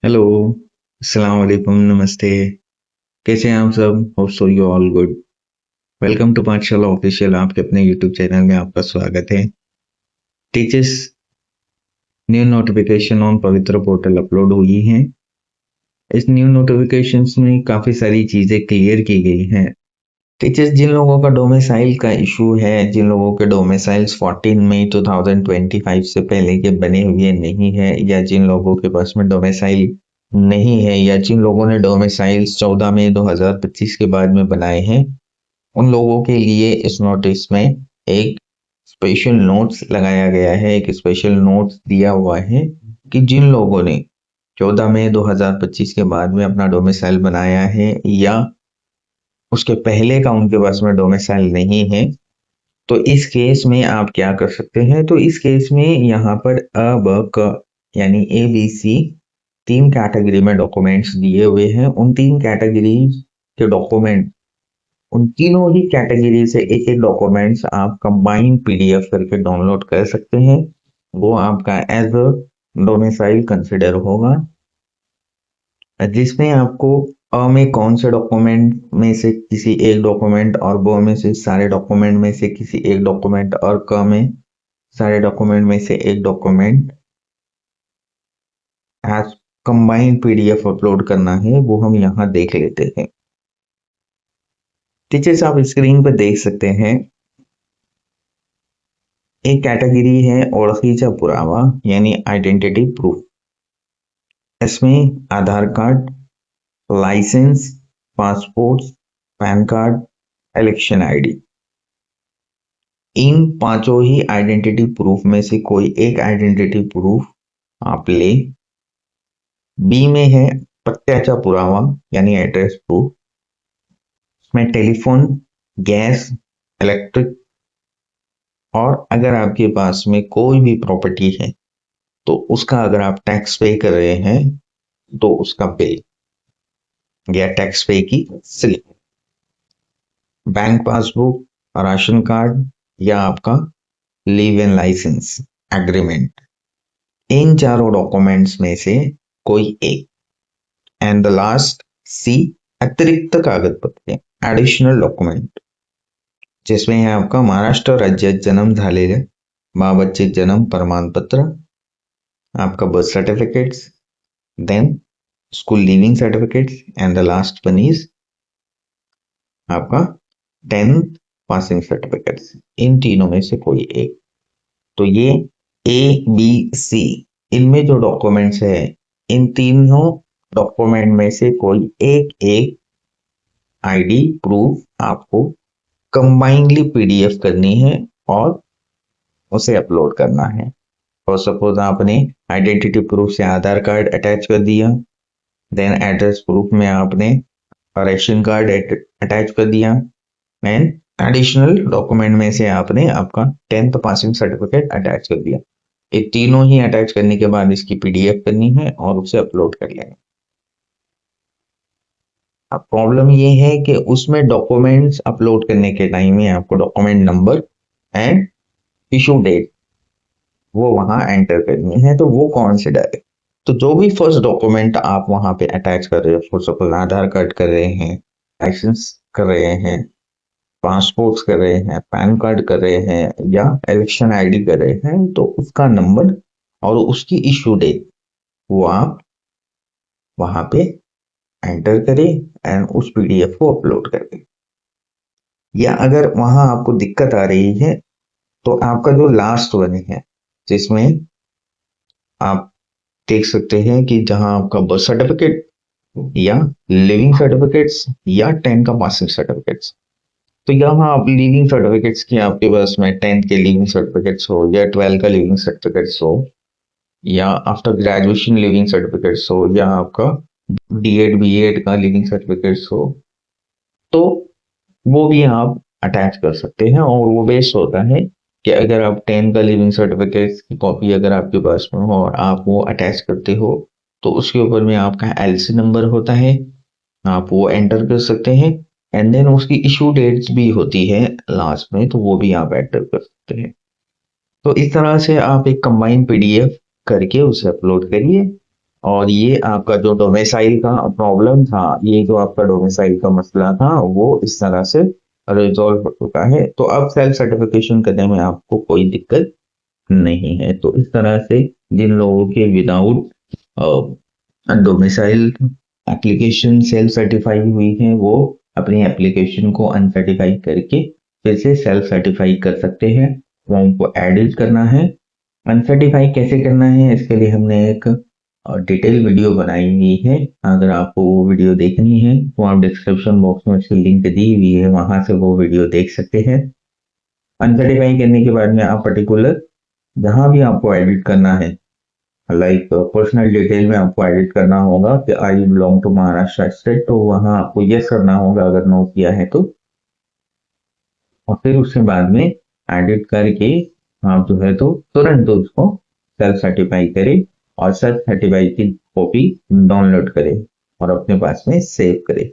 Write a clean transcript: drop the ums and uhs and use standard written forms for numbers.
Hello, अस्सलाम वालेकुम, नमस्ते। कैसे हैं आप सब? Hope so you all good. Welcome to Pathshala official. आपके अपने यूट्यूब चैनल में आपका स्वागत है। Teachers new notification on Pavitra portal upload हुई हैं। इस न्यू नोटिफिकेशंस में काफ़ी सारी चीज़ें क्लियर की गई हैं। टीचर्स, जिन लोगों का डोमिसाइल का इशू है, जिन लोगों के डोमिसाइल्स 14 मई 2025 से पहले के बने हुए नहीं है, या जिन लोगों के पास में डोमिसाइल नहीं है, या जिन लोगों ने डोमिसाइल्स 14 मई 2025 के बाद में बनाए हैं, उन लोगों के लिए इस नोटिस में एक स्पेशल नोट्स लगाया गया है, एक स्पेशल नोट्स दिया हुआ है कि जिन लोगों ने 14 मई 2025 के बाद में अपना डोमिसाइल बनाया है या उसके पहले का उनके पास में डोमिसाइल नहीं है, तो इस केस में आप क्या कर सकते हैं। तो इस केस में यहाँ पर अ ब क यानी ए बी सी 3 कैटेगरी में डॉक्यूमेंट्स दिए हुए हैं। उन 3 कैटेगरी के डॉक्यूमेंट, उन तीनों ही कैटेगरी से एक एक डॉक्यूमेंट्स आप कंबाइंड पीडीएफ करके डाउनलोड कर सकते हैं। वो आपका एज अ डोमिसाइल कंसिडर होगा, जिसमें आपको अ में कौन से डॉक्यूमेंट में से किसी एक डॉक्यूमेंट, और ब में से सारे डॉक्यूमेंट में से किसी एक डॉक्यूमेंट, और क में सारे डॉक्यूमेंट में से एक document as combined PDF upload करना है, वो हम यहाँ देख लेते हैं। टीचर्स, आप स्क्रीन पर देख सकते हैं, एक कैटेगरी है ओळखीचा पुरावा यानी आइडेंटिटी प्रूफ। इसमें Aadhaar card, licence, passport, PAN card, election ID, इन पांचों ही आइडेंटिटी प्रूफ में से कोई एक आइडेंटिटी प्रूफ आप ले। बी में है पत्त्याचा पुरावा यानी एड्रेस प्रूफ। इसमें टेलीफोन, गैस, इलेक्ट्रिक, और अगर आपके पास में कोई भी प्रॉपर्टी है तो उसका अगर आप टैक्स पे कर रहे हैं तो उसका बिल या टैक्स पे की slip. Bank passbook, ration card, या आपका लीव इन लाइसेंस एग्रीमेंट, इन चारों डॉक्यूमेंट्स में से कोई एक। एंड द लास्ट सी, अतिरिक्त कागज पत्र एडिशनल डॉक्यूमेंट, जिसमें है आपका महाराष्ट्र राज्यात जन्म झालेले बाबतचे जन्म प्रमाणपत्र, आपका birth certificates, then school leaving certificates, and the last one is आपका 10th पासिंग सर्टिफिकेट्स। इन तीनों में से कोई एक। तो ये ए बी सी, इनमें जो डॉक्यूमेंट्स है, इन तीनों डॉक्यूमेंट में से कोई एक एक आईडी प्रूफ आपको कंबाइनली पीडीएफ करनी है और उसे अपलोड करना है। और सपोज आपने आइडेंटिटी प्रूफ से आधार कार्ड अटैच कर दिया, देन एड्रेस प्रूफ में आपने रेशन कार्ड अटैच कर दिया, एंड एडिशनल डॉक्यूमेंट में से आपने आपका 10th पासिंग सर्टिफिकेट अटैच कर दिया। ये तीनों ही अटैच करने के बाद इसकी पीडीएफ करनी है और उसे अपलोड कर लेना। अब प्रॉब्लम ये है कि उसमें डॉक्यूमेंट्स अपलोड करने के टाइम में आपको document number and issue date वो वहां एंटर करनी है। तो वो कौन से डाले, तो जो भी फर्स्ट डॉक्यूमेंट आप वहां पे अटैच कर रहे हो, फॉर सपोज आधार कार्ड कर रहे हैं, लाइसेंस कर रहे हैं, पासपोर्ट कर रहे हैं, पैन कार्ड कर रहे हैं, या इलेक्शन आईडी कर रहे हैं, तो उसका नंबर और उसकी इशू डेट वो आप वहां पे एंटर करें एंड उस पीडीएफ को अपलोड कर दें। या अगर वहां आपको दिक्कत आ रही है तो आपका जो लास्ट वन है, जिसमें आप देख सकते हैं कि जहां आपका बर्थ सर्टिफिकेट या लिविंग सर्टिफिकेट्स या 10th का पासिंग सर्टिफिकेट्स, तो यहाँ आप लिविंग सर्टिफिकेट्स की आपके पास में 10th के लिविंग सर्टिफिकेट्स हो, या 12th का लिविंग सर्टिफिकेट्स हो, या आफ्टर ग्रेजुएशन लिविंग सर्टिफिकेट्स हो, या आपका डीएड बीएड का लिविंग सर्टिफिकेट्स हो, तो वो भी आप अटैच कर सकते हैं। और वो बेस्ड होता है कि अगर आप 10th का लिविंग सर्टिफिकेट की कॉपी अगर आपके पास में हो और आप वो अटैच करते हो, तो उसके ऊपर में आपका एलसी नंबर होता है, आप वो एंटर कर सकते हैं। एंड देन उसकी इशू डेट्स भी होती है लास्ट में, तो वो भी आप एंटर कर सकते हैं। तो इस तरह से आप एक कंबाइंड पीडीएफ करके उसे अपलोड करिए और ये आपका जो डोमिसाइल का प्रॉब्लम था, ये जो आपका डोमिसाइल का मसला था, वो इस तरह से रिजॉल्व हो चुका है। तो अब सेल्फ सर्टिफिकेशन करने में आपको कोई दिक्कत नहीं है। तो इस तरह से जिन लोगों के without domicile application self certify हुई है, वो अपनी एप्लीकेशन को अनसर्टिफाई करके फिर से सेल्फ सर्टिफाई कर सकते हैं। फॉर्म को एडिट करना है, अनसर्टिफाई कैसे करना है, इसके लिए हमने एक डिटेल वीडियो बनाई हुई है। अगर आपको वो वीडियो देखनी है तो आप डिस्क्रिप्शन बॉक्स में उसकी लिंक दी हुई है, वहां से वो वीडियो देख सकते हैं। अनसर्टिफाई करने के बाद में आप पर्टिकुलर जहां भी आपको एडिट करना है, लाइक पर्सनल डिटेल में आपको एडिट करना होगा कि I belong to Maharashtra state, तो वहां आपको यस करना होगा अगर नो किया है तो। और फिर उसके बाद में एडिट करके आप जो है तो तुरंत उसको सेल्फ सर्टिफाई करें और सेल्फ सर्टिफाई की कॉपी डाउनलोड करें और अपने पास में सेव करें।